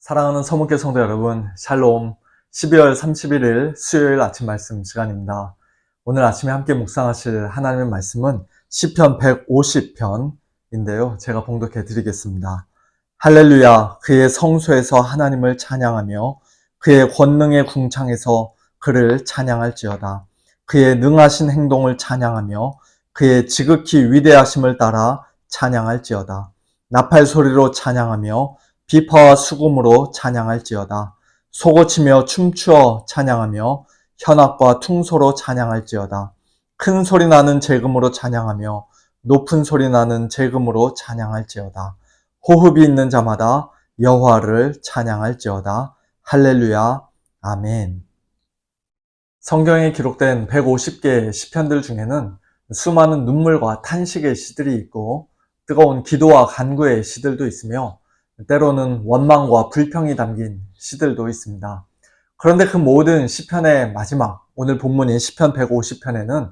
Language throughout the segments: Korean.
사랑하는 서문교 성도 여러분, 샬롬. 12월 31일 수요일 아침 말씀 시간입니다. 오늘 아침에 함께 묵상하실 하나님의 말씀은 시편 150편인데요. 제가 봉독해 드리겠습니다. 할렐루야, 그의 성소에서 하나님을 찬양하며 그의 권능의 궁창에서 그를 찬양할지어다. 그의 능하신 행동을 찬양하며 그의 지극히 위대하심을 따라 찬양할지어다. 나팔 소리로 찬양하며 비파와 수금으로 찬양할지어다. 소고치며 춤추어 찬양하며 현악과 퉁소로 찬양할지어다. 큰 소리 나는 재금으로 찬양하며 높은 소리 나는 재금으로 찬양할지어다. 호흡이 있는 자마다 여호와를 찬양할지어다. 할렐루야. 아멘. 성경에 기록된 150개의 시편들 중에는 수많은 눈물과 탄식의 시들이 있고 뜨거운 기도와 간구의 시들도 있으며 때로는 원망과 불평이 담긴 시들도 있습니다. 그런데 그 모든 시편의 마지막, 오늘 본문인 시편 150편에는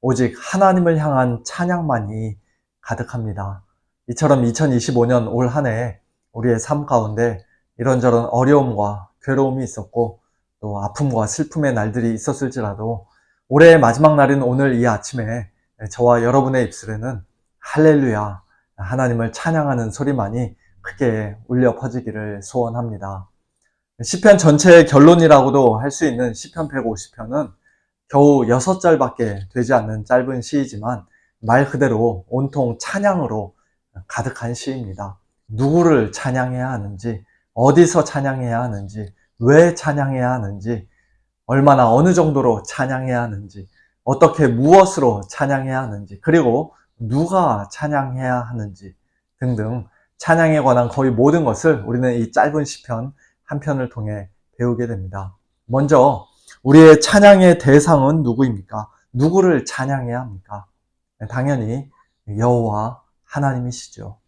오직 하나님을 향한 찬양만이 가득합니다. 이처럼 2025년 올 한 해 우리의 삶 가운데 이런저런 어려움과 괴로움이 있었고 또 아픔과 슬픔의 날들이 있었을지라도 올해의 마지막 날인 오늘 이 아침에 저와 여러분의 입술에는 할렐루야, 하나님을 찬양하는 소리만이 크게 울려 퍼지기를 소원합니다. 시편 전체의 결론이라고도 할 수 있는 시편 150편은 겨우 6절밖에 되지 않는 짧은 시이지만 말 그대로 온통 찬양으로 가득한 시입니다. 누구를 찬양해야 하는지, 어디서 찬양해야 하는지, 왜 찬양해야 하는지, 얼마나 어느 정도로 찬양해야 하는지, 어떻게 무엇으로 찬양해야 하는지, 그리고 누가 찬양해야 하는지 등등 찬양에 관한 거의 모든 것을 우리는 이 짧은 시편 한 편을 통해 배우게 됩니다. 먼저 우리의 찬양의 대상은 누구입니까? 누구를 찬양해야 합니까? 당연히 여호와 하나님이시죠.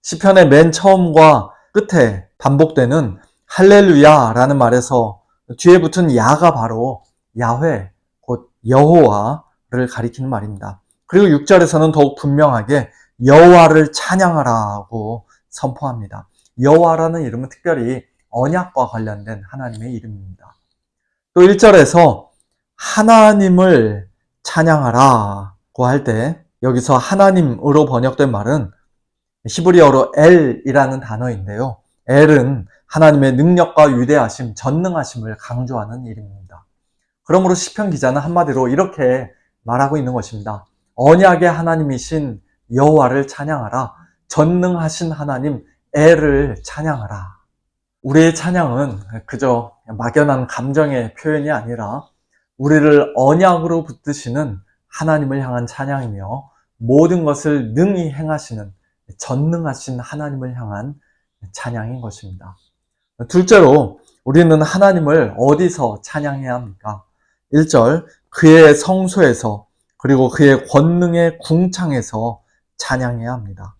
시편의 맨 처음과 끝에 반복되는 할렐루야라는 말에서 뒤에 붙은 야가 바로 야훼, 곧 여호와를 가리키는 말입니다. 그리고 6절에서는 더욱 분명하게 여호와를 찬양하라고 선포합니다. 여호와라는 이름은 특별히 언약과 관련된 하나님의 이름입니다. 또 1절에서 하나님을 찬양하라고 할 때 여기서 하나님으로 번역된 말은 히브리어로 엘이라는 단어인데요. 엘은 하나님의 능력과 위대하심, 전능하심을 강조하는 이름입니다. 그러므로 시편 기자는 한마디로 이렇게 말하고 있는 것입니다. 언약의 하나님이신 여호와를 찬양하라. 전능하신 하나님 엘을 찬양하라. 우리의 찬양은 그저 막연한 감정의 표현이 아니라 우리를 언약으로 붙드시는 하나님을 향한 찬양이며 모든 것을 능히 행하시는 전능하신 하나님을 향한 찬양인 것입니다. 둘째로 우리는 하나님을 어디서 찬양해야 합니까? 1절 그의 성소에서 그리고 그의 권능의 궁창에서 찬양해야 합니다.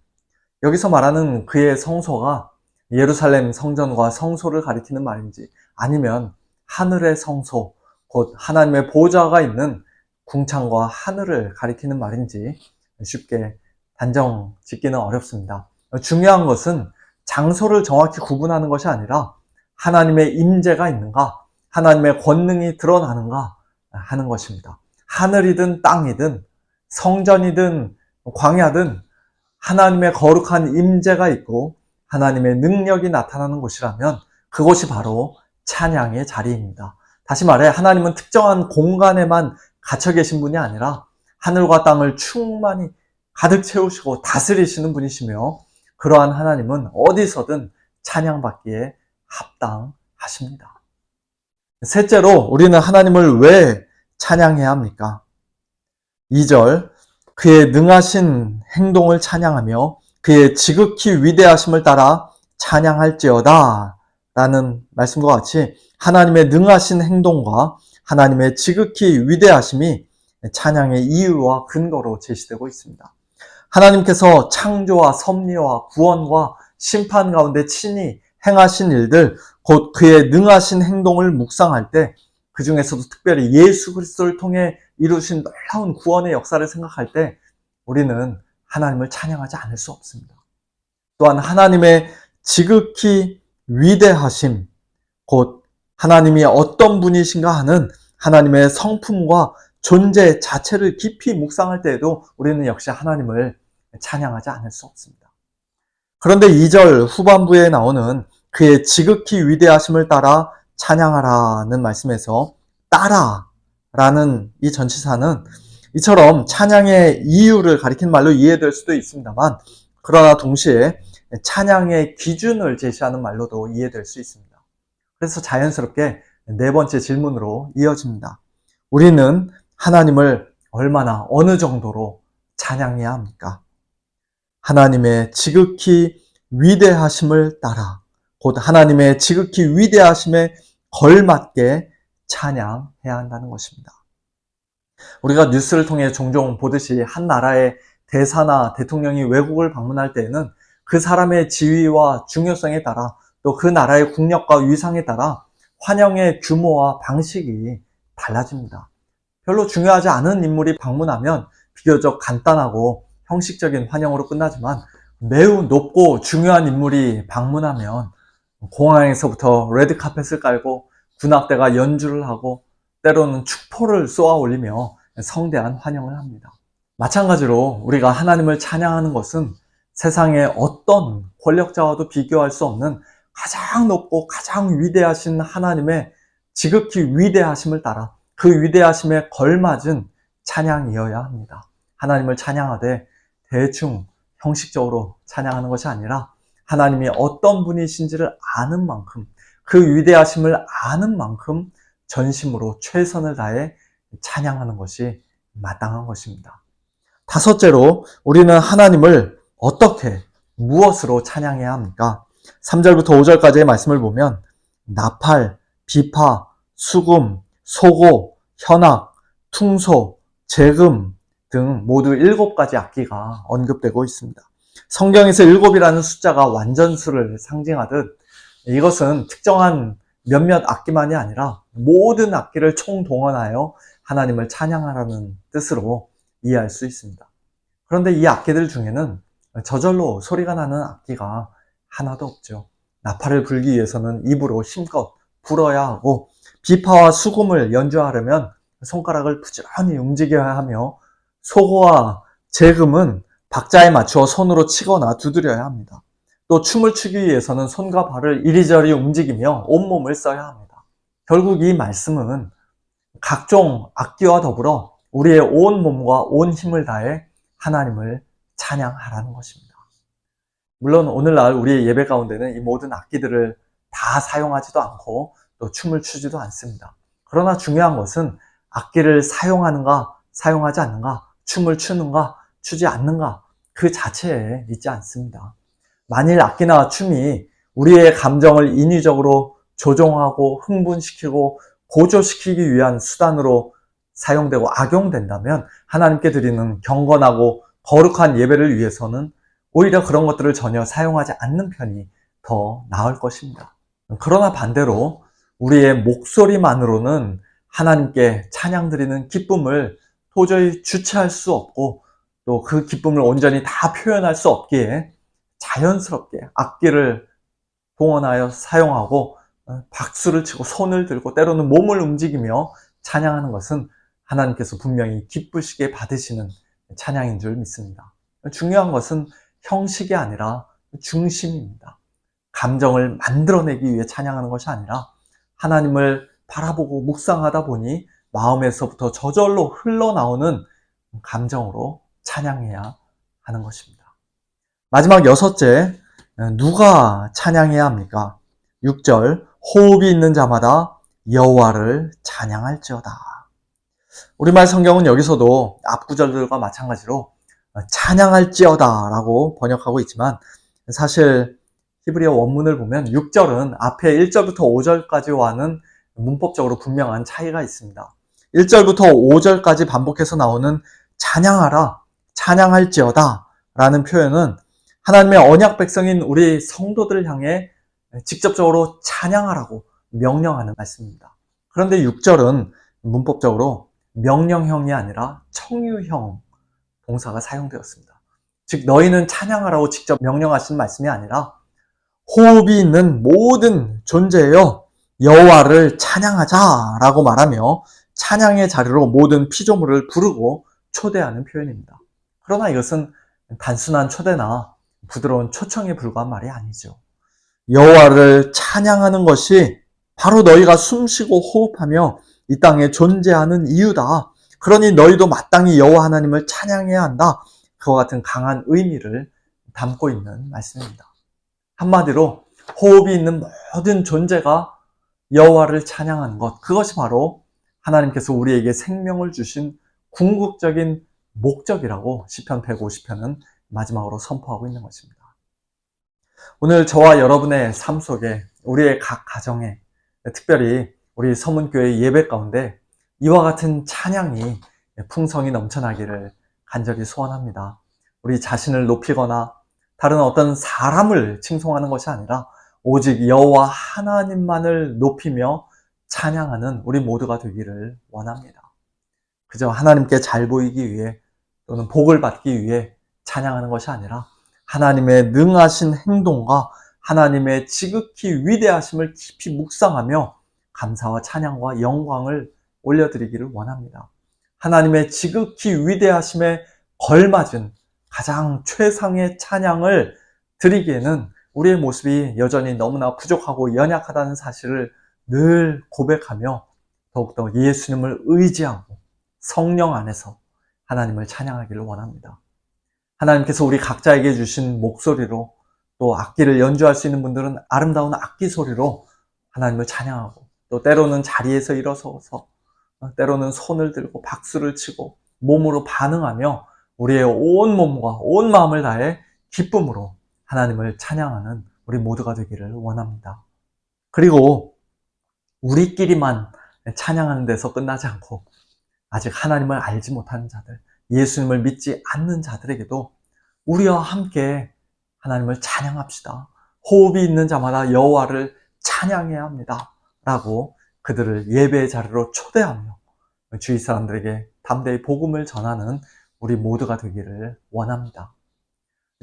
여기서 말하는 그의 성소가 예루살렘 성전과 성소를 가리키는 말인지 아니면 하늘의 성소, 곧 하나님의 보좌가 있는 궁창과 하늘을 가리키는 말인지 쉽게 단정 짓기는 어렵습니다. 중요한 것은 장소를 정확히 구분하는 것이 아니라 하나님의 임재가 있는가, 하나님의 권능이 드러나는가 하는 것입니다. 하늘이든 땅이든 성전이든 광야든 하나님의 거룩한 임재가 있고 하나님의 능력이 나타나는 곳이라면 그곳이 바로 찬양의 자리입니다. 다시 말해 하나님은 특정한 공간에만 갇혀 계신 분이 아니라 하늘과 땅을 충만히 가득 채우시고 다스리시는 분이시며 그러한 하나님은 어디서든 찬양받기에 합당하십니다. 셋째로 우리는 하나님을 왜 찬양해야 합니까? 2절 그의 능하신 행동을 찬양하며 그의 지극히 위대하심을 따라 찬양할지어다 라는 말씀과 같이 하나님의 능하신 행동과 하나님의 지극히 위대하심이 찬양의 이유와 근거로 제시되고 있습니다. 하나님께서 창조와 섭리와 구원과 심판 가운데 친히 행하신 일들, 곧 그의 능하신 행동을 묵상할 때 그 중에서도 특별히 예수 그리스도를 통해 이루신 놀라운 구원의 역사를 생각할 때 우리는 하나님을 찬양하지 않을 수 없습니다. 또한 하나님의 지극히 위대하심, 곧 하나님이 어떤 분이신가 하는 하나님의 성품과 존재 자체를 깊이 묵상할 때에도 우리는 역시 하나님을 찬양하지 않을 수 없습니다. 그런데 2절 후반부에 나오는 그의 지극히 위대하심을 따라 찬양하라는 말씀에서 따라라는 이 전치사는 이처럼 찬양의 이유를 가리키는 말로 이해될 수도 있습니다만, 그러나 동시에 찬양의 기준을 제시하는 말로도 이해될 수 있습니다. 그래서 자연스럽게 네 번째 질문으로 이어집니다. 우리는 하나님을 얼마나, 어느 정도로 찬양해야 합니까? 하나님의 지극히 위대하심을 따라, 곧 하나님의 지극히 위대하심에 걸맞게 찬양해야 한다는 것입니다. 우리가 뉴스를 통해 종종 보듯이 한 나라의 대사나 대통령이 외국을 방문할 때에는 그 사람의 지위와 중요성에 따라, 또 그 나라의 국력과 위상에 따라 환영의 규모와 방식이 달라집니다. 별로 중요하지 않은 인물이 방문하면 비교적 간단하고 형식적인 환영으로 끝나지만, 매우 높고 중요한 인물이 방문하면 공항에서부터 레드카펫을 깔고 군악대가 연주를 하고 때로는 축포를 쏘아 올리며 성대한 환영을 합니다. 마찬가지로 우리가 하나님을 찬양하는 것은 세상의 어떤 권력자와도 비교할 수 없는 가장 높고 가장 위대하신 하나님의 지극히 위대하심을 따라 그 위대하심에 걸맞은 찬양이어야 합니다. 하나님을 찬양하되 대충 형식적으로 찬양하는 것이 아니라 하나님이 어떤 분이신지를 아는 만큼, 그 위대하심을 아는 만큼 전심으로 최선을 다해 찬양하는 것이 마땅한 것입니다. 다섯째로, 우리는 하나님을 어떻게, 무엇으로 찬양해야 합니까? 3절부터 5절까지의 말씀을 보면 나팔, 비파, 수금, 소고, 현악, 퉁소, 재금 등 모두 7가지 악기가 언급되고 있습니다. 성경에서 7이라는 숫자가 완전수를 상징하듯 이것은 특정한 몇몇 악기만이 아니라 모든 악기를 총동원하여 하나님을 찬양하라는 뜻으로 이해할 수 있습니다. 그런데 이 악기들 중에는 저절로 소리가 나는 악기가 하나도 없죠. 나팔을 불기 위해서는 입으로 힘껏 불어야 하고, 비파와 수금을 연주하려면 손가락을 부지런히 움직여야 하며, 소고와 재금은 박자에 맞추어 손으로 치거나 두드려야 합니다. 또 춤을 추기 위해서는 손과 발을 이리저리 움직이며 온몸을 써야 합니다. 결국 이 말씀은 각종 악기와 더불어 우리의 온 몸과 온 힘을 다해 하나님을 찬양하라는 것입니다. 물론 오늘날 우리의 예배 가운데는 이 모든 악기들을 다 사용하지도 않고 또 춤을 추지도 않습니다. 그러나 중요한 것은 악기를 사용하는가, 사용하지 않는가, 춤을 추는가, 추지 않는가, 그 자체에 있지 않습니다. 만일 악기나 춤이 우리의 감정을 인위적으로 조종하고 흥분시키고 고조시키기 위한 수단으로 사용되고 악용된다면 하나님께 드리는 경건하고 거룩한 예배를 위해서는 오히려 그런 것들을 전혀 사용하지 않는 편이 더 나을 것입니다. 그러나 반대로 우리의 목소리만으로는 하나님께 찬양 드리는 기쁨을 도저히 주체할 수 없고, 또 그 기쁨을 온전히 다 표현할 수 없기에 자연스럽게 악기를 동원하여 사용하고 박수를 치고 손을 들고 때로는 몸을 움직이며 찬양하는 것은 하나님께서 분명히 기쁘시게 받으시는 찬양인 줄 믿습니다. 중요한 것은 형식이 아니라 중심입니다. 감정을 만들어내기 위해 찬양하는 것이 아니라 하나님을 바라보고 묵상하다 보니 마음에서부터 저절로 흘러나오는 감정으로 찬양해야 하는 것입니다. 마지막 6째, 누가 찬양해야 합니까? 6절, 호흡이 있는 자마다 여호와를 찬양할지어다. 우리말 성경은 여기서도 앞구절들과 마찬가지로 찬양할지어다 라고 번역하고 있지만, 사실 히브리어 원문을 보면 6절은 앞에 1절부터 5절까지와는 문법적으로 분명한 차이가 있습니다. 1절부터 5절까지 반복해서 나오는 찬양하라, 찬양할지어다 라는 표현은 하나님의 언약 백성인 우리 성도들을 향해 직접적으로 찬양하라고 명령하는 말씀입니다. 그런데 6절은 문법적으로 명령형이 아니라 청유형 동사가 사용되었습니다. 즉 너희는 찬양하라고 직접 명령하신 말씀이 아니라 호흡이 있는 모든 존재여 여호와를 찬양하자라고 말하며 찬양의 자리로 모든 피조물을 부르고 초대하는 표현입니다. 그러나 이것은 단순한 초대나 부드러운 초청에 불과한 말이 아니죠. 여호와를 찬양하는 것이 바로 너희가 숨쉬고 호흡하며 이 땅에 존재하는 이유다. 그러니 너희도 마땅히 여호와 하나님을 찬양해야 한다. 그와 같은 강한 의미를 담고 있는 말씀입니다. 한마디로 호흡이 있는 모든 존재가 여호와를 찬양하는 것, 그것이 바로 하나님께서 우리에게 생명을 주신 궁극적인 목적이라고 시편 150편은 마지막으로 선포하고 있는 것입니다. 오늘 저와 여러분의 삶 속에 우리의 각 가정에 특별히 우리 서문교회 예배 가운데 이와 같은 찬양이 풍성이 넘쳐나기를 간절히 소원합니다. 우리 자신을 높이거나 다른 어떤 사람을 칭송하는 것이 아니라 오직 여호와 하나님만을 높이며 찬양하는 우리 모두가 되기를 원합니다. 그저 하나님께 잘 보이기 위해 또는 복을 받기 위해 찬양하는 것이 아니라 하나님의 능하신 행동과 하나님의 지극히 위대하심을 깊이 묵상하며 감사와 찬양과 영광을 올려드리기를 원합니다. 하나님의 지극히 위대하심에 걸맞은 가장 최상의 찬양을 드리기에는 우리의 모습이 여전히 너무나 부족하고 연약하다는 사실을 늘 고백하며 더욱더 예수님을 의지하고 성령 안에서 하나님을 찬양하기를 원합니다. 하나님께서 우리 각자에게 주신 목소리로 또 악기를 연주할 수 있는 분들은 아름다운 악기 소리로 하나님을 찬양하고 또 때로는 자리에서 일어서서 때로는 손을 들고 박수를 치고 몸으로 반응하며 우리의 온 몸과 온 마음을 다해 기쁨으로 하나님을 찬양하는 우리 모두가 되기를 원합니다. 그리고 우리끼리만 찬양하는 데서 끝나지 않고 아직 하나님을 알지 못하는 자들, 예수님을 믿지 않는 자들에게도 우리와 함께 하나님을 찬양합시다. 호흡이 있는 자마다 여호와를 찬양해야 합니다. 라고 그들을 예배의 자리로 초대하며 주위 사람들에게 담대히 복음을 전하는 우리 모두가 되기를 원합니다.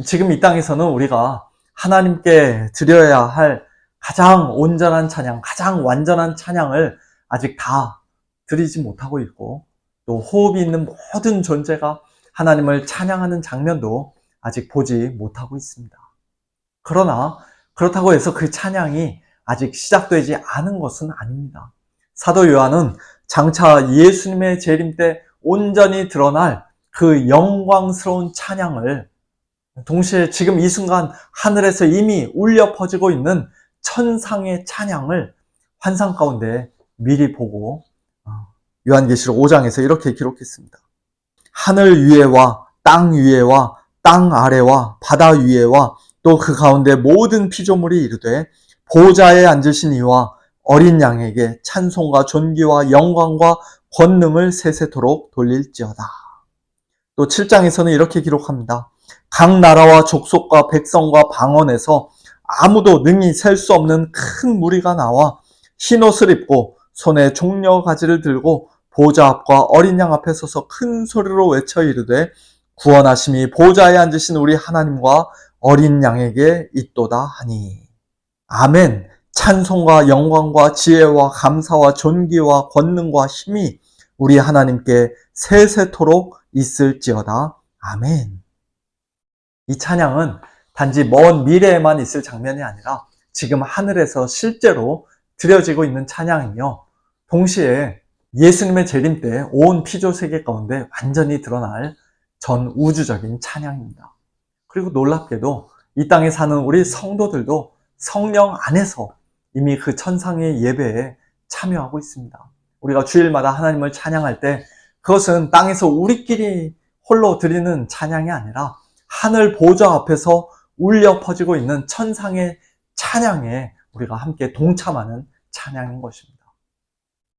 지금 이 땅에서는 우리가 하나님께 드려야 할 가장 온전한 찬양, 가장 완전한 찬양을 아직 다 드리지 못하고 있고 또 호흡이 있는 모든 존재가 하나님을 찬양하는 장면도 아직 보지 못하고 있습니다. 그러나 그렇다고 해서 그 찬양이 아직 시작되지 않은 것은 아닙니다. 사도 요한은 장차 예수님의 재림 때 온전히 드러날 그 영광스러운 찬양을 동시에 지금 이 순간 하늘에서 이미 울려 퍼지고 있는 천상의 찬양을 환상 가운데 미리 보고 요한계시록 5장에서 이렇게 기록했습니다. 하늘 위에와 땅 위에와 땅 아래와 바다 위에와 또 그 가운데 모든 피조물이 이르되 보좌에 앉으신 이와 어린 양에게 찬송과 존귀와 영광과 권능을 세세토록 돌릴지어다. 또 7장에서는 이렇게 기록합니다. 각 나라와 족속과 백성과 방언에서 아무도 능히 셀 수 없는 큰 무리가 나와 흰옷을 입고 손에 종려 가지를 들고 보좌 앞과 어린 양 앞에 서서 큰 소리로 외쳐 이르되 구원하심이 보좌에 앉으신 우리 하나님과 어린 양에게 있도다 하니. 아멘. 찬송과 영광과 지혜와 감사와 존귀와 권능과 힘이 우리 하나님께 세세토록 있을지어다. 아멘. 이 찬양은 단지 먼 미래에만 있을 장면이 아니라 지금 하늘에서 실제로 드려지고 있는 찬양이며 동시에 예수님의 재림 때 온 피조 세계 가운데 완전히 드러날 전 우주적인 찬양입니다. 그리고 놀랍게도 이 땅에 사는 우리 성도들도 성령 안에서 이미 그 천상의 예배에 참여하고 있습니다. 우리가 주일마다 하나님을 찬양할 때 그것은 땅에서 우리끼리 홀로 드리는 찬양이 아니라 하늘 보좌 앞에서 울려 퍼지고 있는 천상의 찬양에 우리가 함께 동참하는 찬양인 것입니다.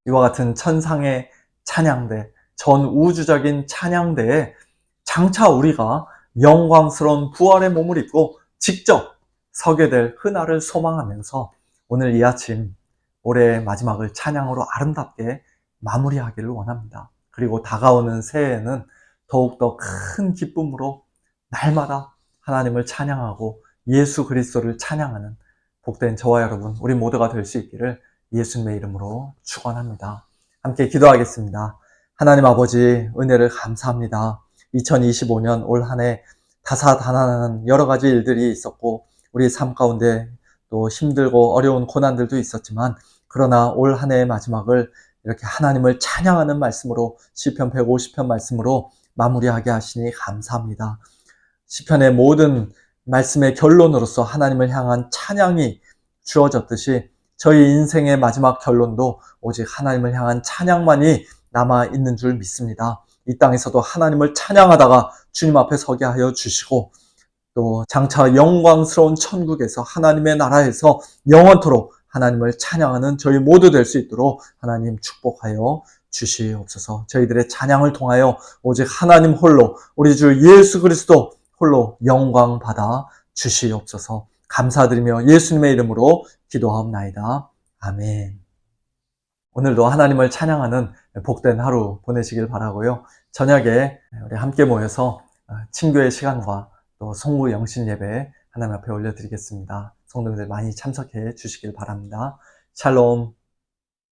이와 같은 천상의 찬양대, 전 우주적인 찬양대에 장차 우리가 영광스러운 부활의 몸을 입고 직접 서게 될 그날을 소망하면서 오늘 이 아침 올해의 마지막을 찬양으로 아름답게 마무리하기를 원합니다. 그리고 다가오는 새해에는 더욱더 큰 기쁨으로 날마다 하나님을 찬양하고 예수 그리스도를 찬양하는 복된 저와 여러분, 우리 모두가 될 수 있기를 예수님의 이름으로 축원합니다. 함께 기도하겠습니다. 하나님 아버지, 은혜를 감사합니다. 2025년 올 한 해 다사다난한 여러 가지 일들이 있었고, 우리 삶 가운데 또 힘들고 어려운 고난들도 있었지만, 그러나 올 한 해의 마지막을 이렇게 하나님을 찬양하는 말씀으로, 시편 150편 말씀으로 마무리하게 하시니 감사합니다. 시편의 모든 말씀의 결론으로서 하나님을 향한 찬양이 주어졌듯이 저희 인생의 마지막 결론도 오직 하나님을 향한 찬양만이 남아있는 줄 믿습니다. 이 땅에서도 하나님을 찬양하다가 주님 앞에 서게 하여 주시고, 또 장차 영광스러운 천국에서 하나님의 나라에서 영원토록 하나님을 찬양하는 저희 모두 될 수 있도록 하나님 축복하여 주시옵소서. 저희들의 찬양을 통하여 오직 하나님 홀로, 우리 주 예수 그리스도 홀로 영광 받아 주시옵소서. 감사드리며 예수님의 이름으로 기도하옵나이다. 아멘. 오늘도 하나님을 찬양하는 복된 하루 보내시길 바라고요. 저녁에 우리 함께 모여서 친교의 시간과 또 성구 영신 예배 하나님 앞에 올려드리겠습니다. 성도님들 많이 참석해 주시길 바랍니다. 샬롬.